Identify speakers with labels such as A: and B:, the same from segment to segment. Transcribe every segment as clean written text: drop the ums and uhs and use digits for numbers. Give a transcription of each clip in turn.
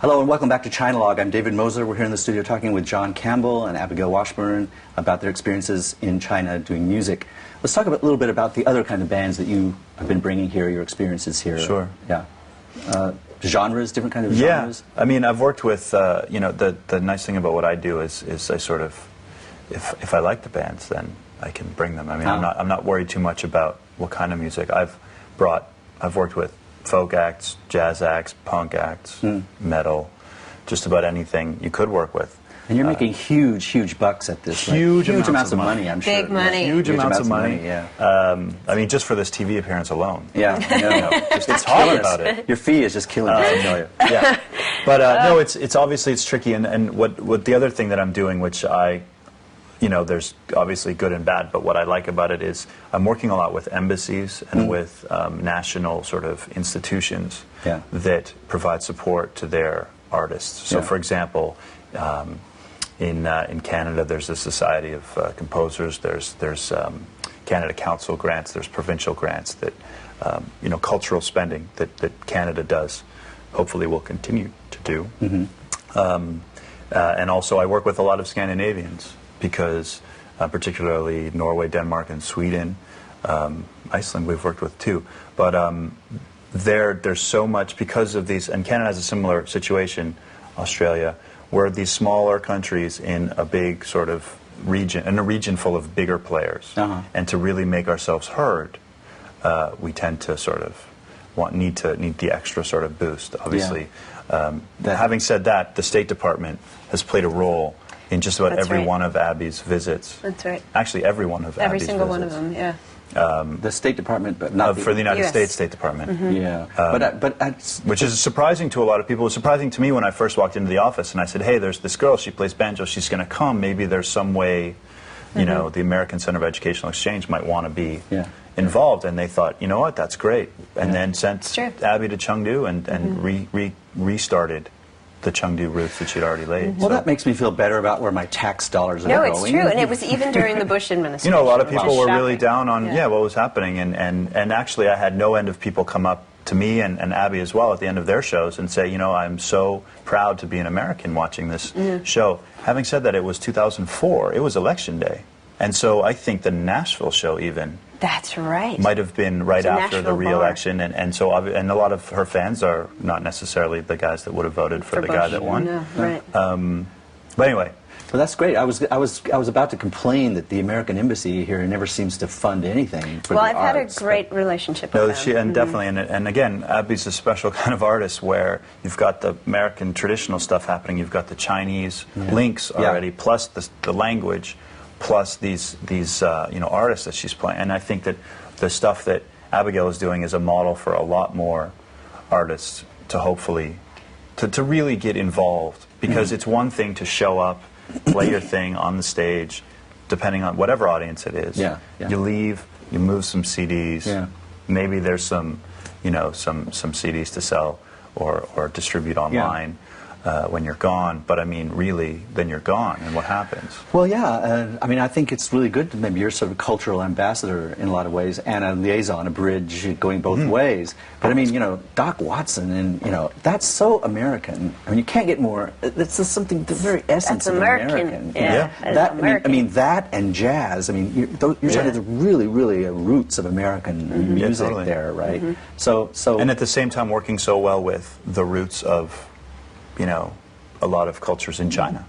A: Hello and welcome back to Chinalog. I'm David Moser. We're here in the studio talking with John Campbell and Abigail Washburn about their experiences in China doing music. Let's talk a little bit about the other kind of bands that you have been bringing here, your experiences here.
B: Sure.
A: Yeah. Genres, different kind of genres?
B: Yeah. I mean, I've worked with, you know, the nice thing about what I do is I sort of, if I like the bands, then I can bring them. I mean, I'm not worried too much about what kind of music. I've worked with folk acts, jazz acts, punk acts, metal, just about anything you could work with.
A: And you're making huge bucks at this,
B: huge
A: amounts of money, I'm sure.
C: Big money.
B: Yeah, huge amounts of money.
A: Yeah.
B: I mean, just for this TV appearance alone.
A: Yeah, I know.
B: Just talk about it.
A: Your fee is just killing me, I tell you.
B: Yeah, but no, it's obviously it's tricky, and what the other thing that I'm doing, which you know, there's obviously good and bad, but what I like about it is I'm working a lot with embassies and with national sort of institutions that provide support to their artists. So, for example, in Canada, there's a Society of Composers. There's Canada Council grants. There's provincial grants that you know, cultural spending that Canada does. Hopefully, will continue to do. And also, I work with a lot of Scandinavians, because particularly Norway, Denmark, and Sweden, Iceland we've worked with too. But there's so much because of these, and Canada has a similar situation, Australia, where these smaller countries in a big sort of region, in a region full of bigger players, and to really make ourselves heard, we tend to sort of need the extra sort of boost, obviously. Having said that, the State Department has played a role in just about every one of Abby's visits.
C: That's right.
B: Actually, every one of Abby's visits.
C: Every single one of them, yeah.
A: The State Department, but not
B: for the United
C: US.
B: States State Department.
A: Yeah,
B: which is surprising to a lot of people. It was surprising to me when I first walked into the office and I said, hey, there's this girl, she plays banjo, she's going to come. Maybe there's some way, you know, the American Center of Educational Exchange might want to be involved. And they thought, you know what, that's great. And then sent Abby to Chengdu and restarted the Chengdu roots that she'd already laid.
A: Well, that makes me feel better about where my tax dollars are going.
C: No, it's true, and it was even during the Bush administration.
B: You know, a lot of people were really
C: shocking.
B: down on what was happening, and actually I had no end of people come up to me and Abby as well at the end of their shows and say, you know, I'm so proud to be an American watching this show. Having said that, it was 2004, it was election day, and so I think the Nashville show even
C: That's right.
B: might have been right after the
C: Nashville
B: re-election, and so and a lot of her fans are not necessarily the guys that would have voted for the
C: Bush.
B: guy that won.
C: No, right.
B: But anyway.
A: Well, that's great. I was about to complain that the American embassy here never seems to fund anything for
C: well,
A: the
C: I've
A: arts,
C: had a great relationship with them.
B: And definitely, and again, Abby's a special kind of artist where you've got the American traditional stuff happening, you've got the Chinese links already, plus the language, plus these you know, artists that she's playing. And I think that the stuff that Abigail is doing is a model for a lot more artists to hopefully to really get involved, because it's one thing to show up, play your thing on the stage, depending on whatever audience it is. You leave, you move some CDs, maybe there's some, you know, some CDs to sell or distribute online when you're gone. But I mean, really, then you're gone, and what happens?
A: Well, I mean, I think it's really good that maybe you're sort of a cultural ambassador in a lot of ways, and a liaison, a bridge going both ways. But I mean, you know, Doc Watson, and you know, that's so American. I mean, you can't get more. That's just something, the very essence
C: That's
A: of
C: American.
A: Yeah. That I mean, that and jazz. I mean, you're sort of the really roots of American music there, right? So
B: and at the same time, working so well with the roots of, you know, a lot of cultures in China.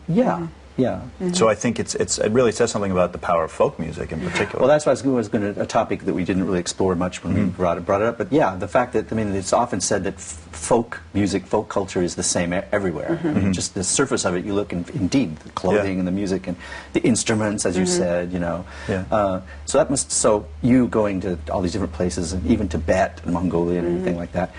B: So I think it really says something about the power of folk music in particular.
A: Well, that's why it was going to, a topic that we didn't really explore much when we brought it up. But yeah, the fact that, I mean, it's often said that folk music, folk culture is the same everywhere. I mean, just the surface of it, you look, indeed, the clothing and the music and the instruments, as you said, you know. So you going to all these different places, and even Tibet and Mongolia and everything like that,